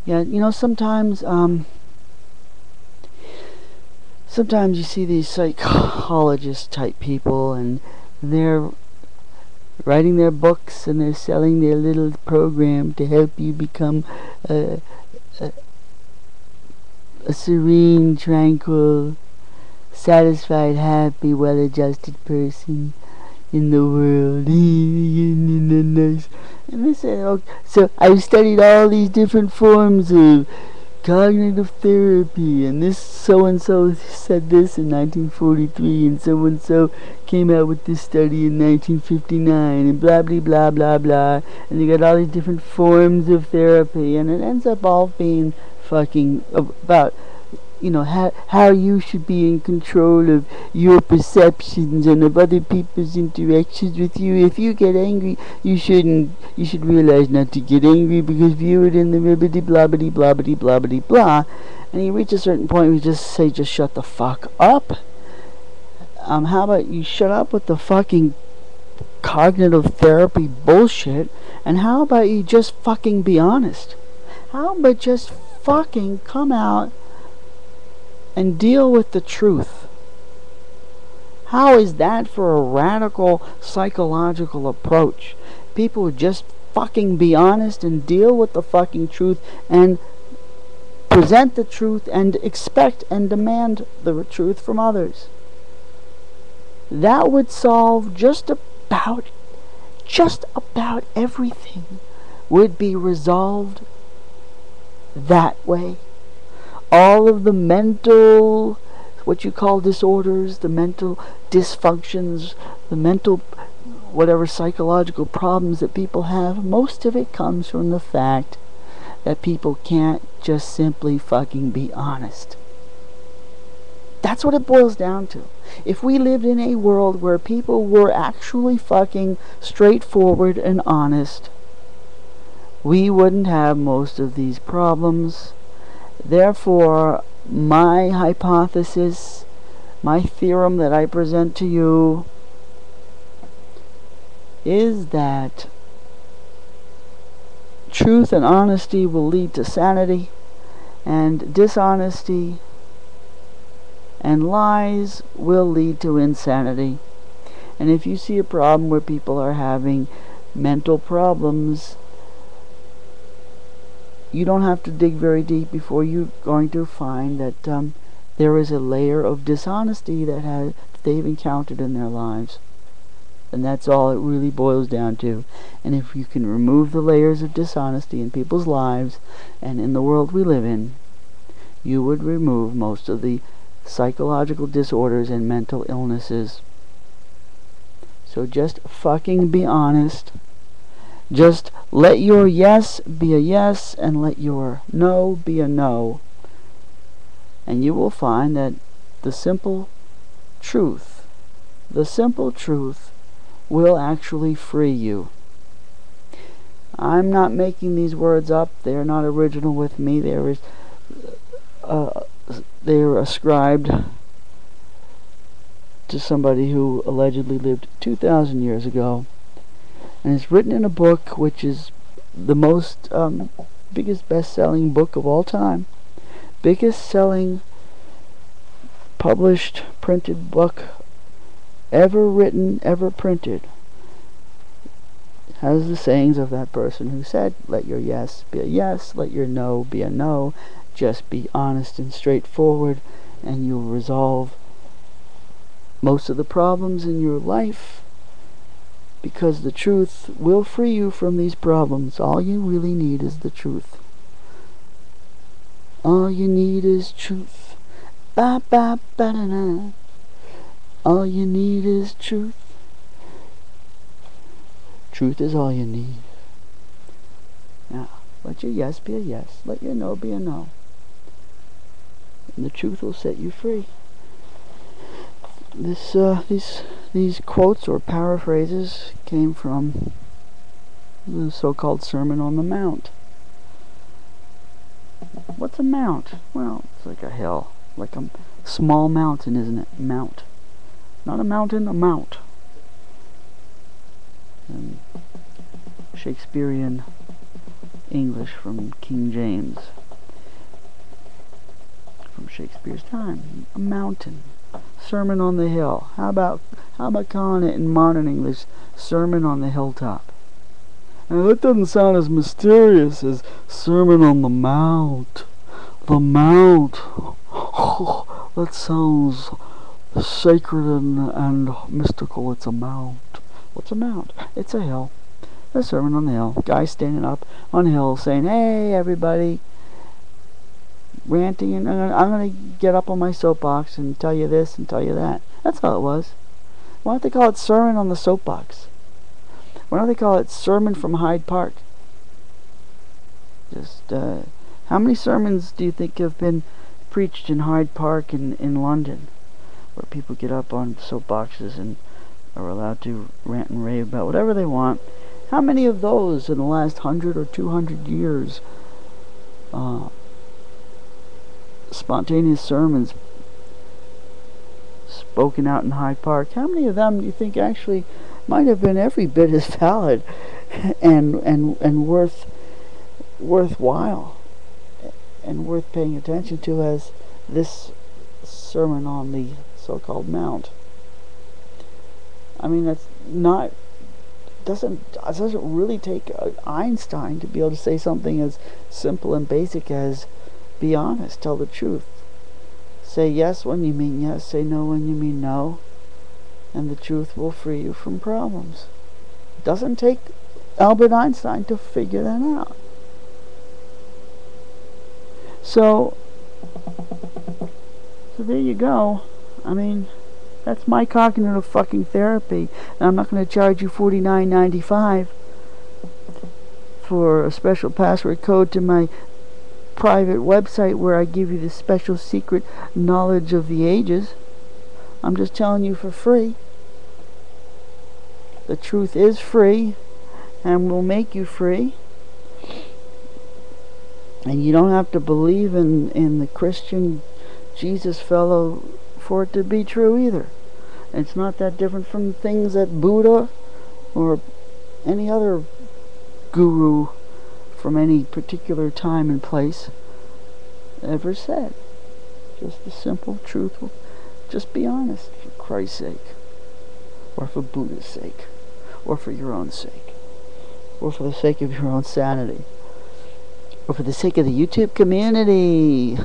Yeah, you know, sometimes you see these psychologist type people, and they're writing their books and they're selling their little program to help you become a, a, a serene, tranquil, satisfied, happy, well-adjusted person in the world. And they say, oh, so I've studied all these different forms of cognitive therapy, and this so-and-so said this in 1943, and so-and-so came out with this study in 1959, and blah blah blah blah blah, and you got all these different forms of therapy, and it ends up all being fucking about, you know, how you should be in control of your perceptions and of other people's interactions with you. If you get angry, you should realize not to get angry, because view it in the ribbity blobbity blobbity blobbity blah. And you reach a certain point where you just say, just shut the fuck up. How about you shut up with the fucking cognitive therapy bullshit, and how about you just fucking be honest? How about just fucking come out and deal with the truth? How is that for a radical psychological approach? People would just fucking be honest and deal with the fucking truth and present the truth and expect and demand the truth from others. That would solve just about everything would be resolved that way. All of the mental, what you call disorders, the mental dysfunctions, the mental whatever psychological problems that people have, most of it comes from the fact that people can't just simply fucking be honest. That's what it boils down to. If we lived in a world where people were actually fucking straightforward and honest, we wouldn't have most of these problems. Therefore, my hypothesis, my theorem that I present to you, is that truth and honesty will lead to sanity, and dishonesty and lies will lead to insanity. And if you see a problem where people are having mental problems, you don't have to dig very deep before you're going to find that there is a layer of dishonesty that they've encountered in their lives. And that's all it really boils down to. And if you can remove the layers of dishonesty in people's lives and in the world we live in, you would remove most of the psychological disorders and mental illnesses. So just fucking be honest. Just let your yes be a yes and let your no be a no. And you will find that the simple truth will actually free you. I'm not making these words up. They are not original with me. They are ascribed to somebody who allegedly lived 2,000 years ago. And it's written in a book which is the most biggest best-selling book of all time. Biggest selling published printed book ever written, ever printed. Has the sayings of that person who said, let your yes be a yes, let your no be a no. Just be honest and straightforward, and you'll resolve most of the problems in your life, because the truth will free you from these problems. All you really need is the truth. All you need is truth. Ba ba ba da da. All you need is truth. Truth is all you need. Now, let your yes be a yes. Let your no be a no. And the truth will set you free. These quotes or paraphrases came from the so-called Sermon on the Mount. What's a mount? Well, it's like a hill, like a small mountain, isn't it? Mount. Not a mountain, a mount. And Shakespearean English from King James, from Shakespeare's time. A mountain. Sermon on the hill. How about calling it in modern English, Sermon on the Hilltop? And that doesn't sound as mysterious as Sermon on the Mount. The Mount. That sounds sacred and mystical. It's a mount. What's a mount? It's a hill. A sermon on the hill. Guy standing up on a hill saying, "Hey, everybody," ranting, and I'm going to get up on my soapbox and tell you this and tell you that. That's all it was. Why don't they call it Sermon on the Soapbox? Why don't they call it Sermon from Hyde Park? Just, how many sermons do you think have been preached in Hyde Park in London, where people get up on soapboxes and are allowed to rant and rave about whatever they want? How many of those in the last 100 or 200 years, spontaneous sermons spoken out in Hyde Park, how many of them do you think actually might have been every bit as valid and worthwhile and worth paying attention to as this sermon on the so-called Mount? I mean, that's not doesn't really take Einstein to be able to say something as simple and basic as be honest, tell the truth, say yes when you mean yes, say no when you mean no, and the truth will free you from problems. It doesn't take Albert Einstein to figure that out. So there you go. I mean, that's my cognitive fucking therapy, and I'm not going to charge you $49.95 for a special password code to my private website where I give you the special secret knowledge of the ages. I'm just telling you for free. The truth is free and will make you free. And you don't have to believe in the Christian Jesus fellow for it to be true either. It's not that different from things that Buddha or any other guru from any particular time and place ever said. Just the simple truth. Just be honest, for Christ's sake, or for Buddha's sake, or for your own sake, or for the sake of your own sanity, or for the sake of the YouTube community.